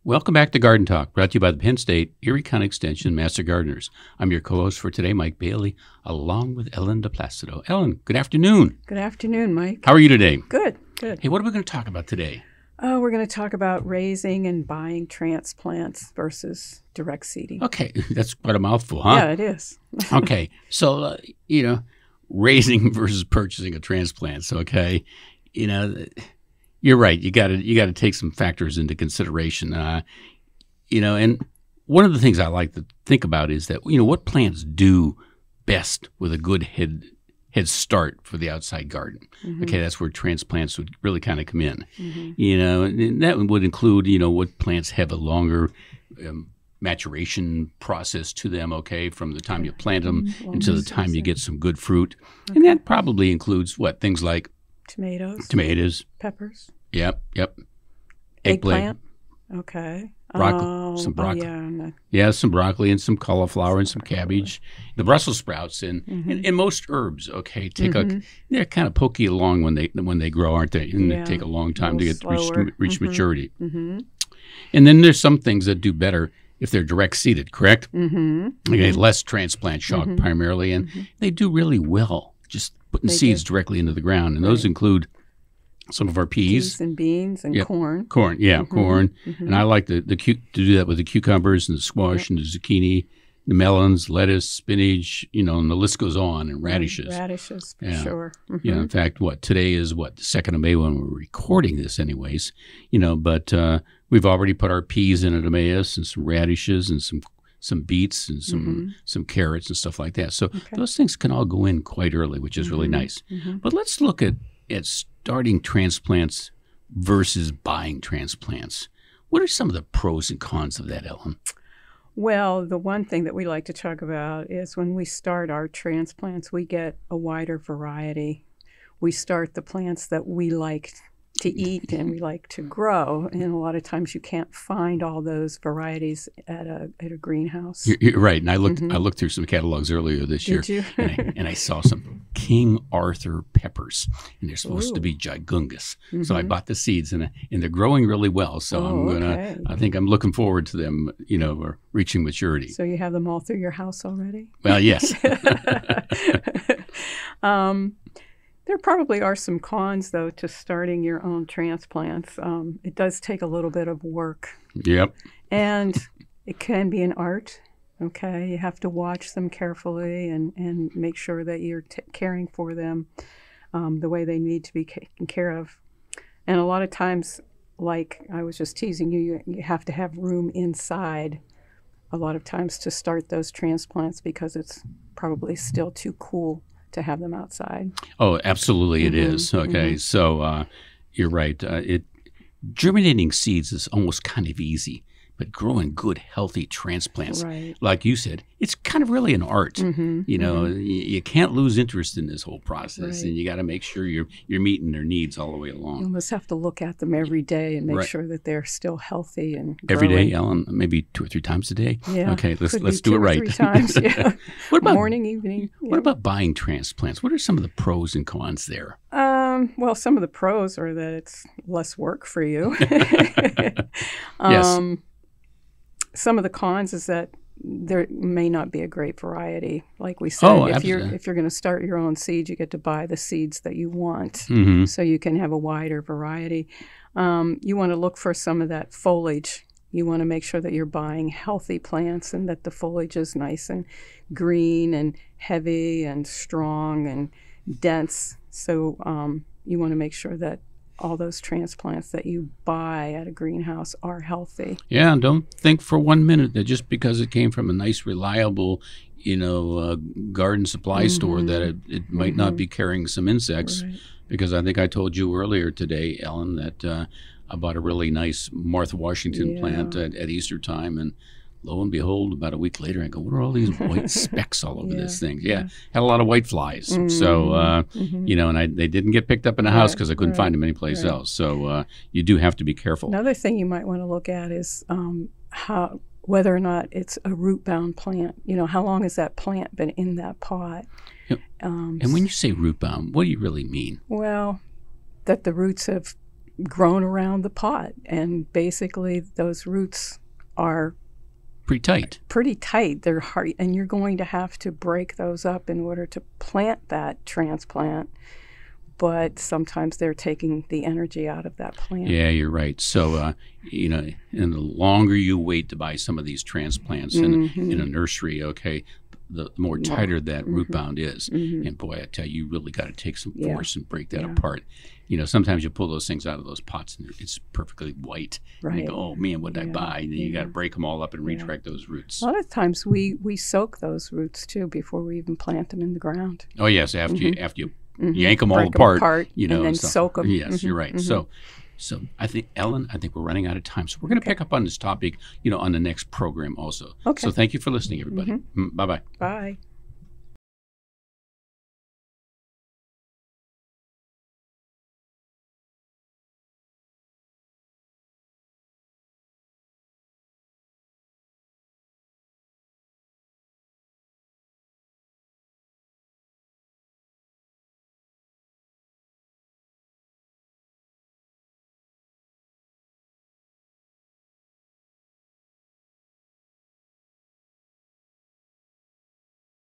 Welcome back to Garden Talk, brought to you by the Penn State Erie County Extension Master Gardeners. I'm your co-host for today, Mike Bailey, along with Ellen DePlacido. Ellen, good afternoon. Good afternoon, Mike. How are you today? Good, good. Hey, what are we going to talk about today? Oh, we're going to talk about raising and buying transplants versus direct seeding. Okay, that's quite a mouthful, huh? Yeah, it is. Okay, so, raising versus purchasing a transplant, okay? You're right. You got to take some factors into consideration. And one of the things I like to think about is that what plants do best with a good head start for the outside garden. Mm-hmm. Okay, that's where transplants would really kind of come in. Mm-hmm. And that would include what plants have a longer maturation process to them. Okay, from the time you plant them until the time you get some good fruit, and that probably includes things like tomatoes, peppers. Yep. Eggplant. Okay. Broccoli, some broccoli. Some broccoli and some cauliflower and some cabbage. The Brussels sprouts and most herbs. Okay, they're kind of pokey along when they grow, aren't they? And they take a long time to reach maturity. Mm-hmm. And then there's some things that do better if they're direct seeded. Correct. Mm-hmm. Okay, less transplant shock primarily, and they do really well just putting seeds directly into the ground, and those include some of our peas and beans and corn. Corn. And I like to do that with the cucumbers and the squash and the zucchini, the melons, lettuce, spinach, and the list goes on, and radishes. Radishes, for sure. Mm-hmm. In fact, today is the 2nd of May when we're recording this anyways, but we've already put our peas in at Emmaus and some radishes and some beets and some carrots and stuff like that. So those things can all go in quite early, which is really nice. Mm-hmm. But let's look at starting transplants versus buying transplants. What are some of the pros and cons of that, Ellen? Well, the one thing that we like to talk about is when we start our transplants, we get a wider variety. We start the plants that we like to eat and we like to grow, and a lot of times you can't find all those varieties at a greenhouse. You're right, and I looked through some catalogs earlier this year. Did you? and I saw some King Arthur peppers, and they're supposed to be gigungus. So I bought the seeds, and they're growing really well. So I think I'm looking forward to them, reaching maturity. So you have them all through your house already? Well, yes. There probably are some cons, though, to starting your own transplants. It does take a little bit of work. Yep. And it can be an art, okay? You have to watch them carefully and make sure that you're caring for them the way they need to be taken care of. And a lot of times, like I was just teasing you, you have to have room inside a lot of times to start those transplants because it's probably still too cool to have them outside. Oh, absolutely it is. Okay, so you're right. Germinating seeds is almost kind of easy, but growing good, healthy transplants, like you said, it's kind of really an art. You can't lose interest in this whole process, and you got to make sure you're meeting their needs all the way along. You almost have to look at them every day and make sure that they're still healthy and growing. Every day, Ellen, maybe 2 or 3 times a day. Yeah. Okay, let's do it right. 2 or 3 times. Yeah. What about morning, evening? What about buying transplants? What are some of the pros and cons there? Well, some of the pros are that it's less work for you. Yes. Some of the cons is that there may not be a great variety. Like we said, if you're going to start your own seeds, you get to buy the seeds that you want, so you can have a wider variety. You want to look for some of that foliage. You want to make sure that you're buying healthy plants and that the foliage is nice and green and heavy and strong and dense. So you want to make sure that all those transplants that you buy at a greenhouse are healthy. Yeah, and don't think for 1 minute that just because it came from a nice, reliable, garden supply store that it might not be carrying some insects. Right. Because I think I told you earlier today, Ellen, that I bought a really nice Martha Washington plant at Easter time, and lo and behold, about a week later, I go, what are all these white specks all over this thing? Yeah, had a lot of white flies. So, and they didn't get picked up in the house because I couldn't find them anyplace else. So you do have to be careful. Another thing you might want to look at is whether or not it's a root-bound plant. How long has that plant been in that pot? And when you say root-bound, what do you really mean? Well, that the roots have grown around the pot. And basically those roots are pretty tight. They're hard, and you're going to have to break those up in order to plant that transplant. But sometimes they're taking the energy out of that plant. Yeah, you're right. So, and the longer you wait to buy some of these transplants in a nursery, okay, the more tighter that root bound is. And boy, I tell you, you really got to take some force and break that apart. Sometimes you pull those things out of those pots and it's perfectly white. Right. And you go, oh man, what did I buy? And then you got to break them all up and retract those roots. A lot of times we soak those roots too before we even plant them in the ground. Oh yes, after you yank them all apart, and then soak them. Yes, you're right. So I think, Ellen, we're running out of time. So we're going to pick up on this topic, on the next program also. Okay. So thank you for listening, everybody. Bye-bye. Bye.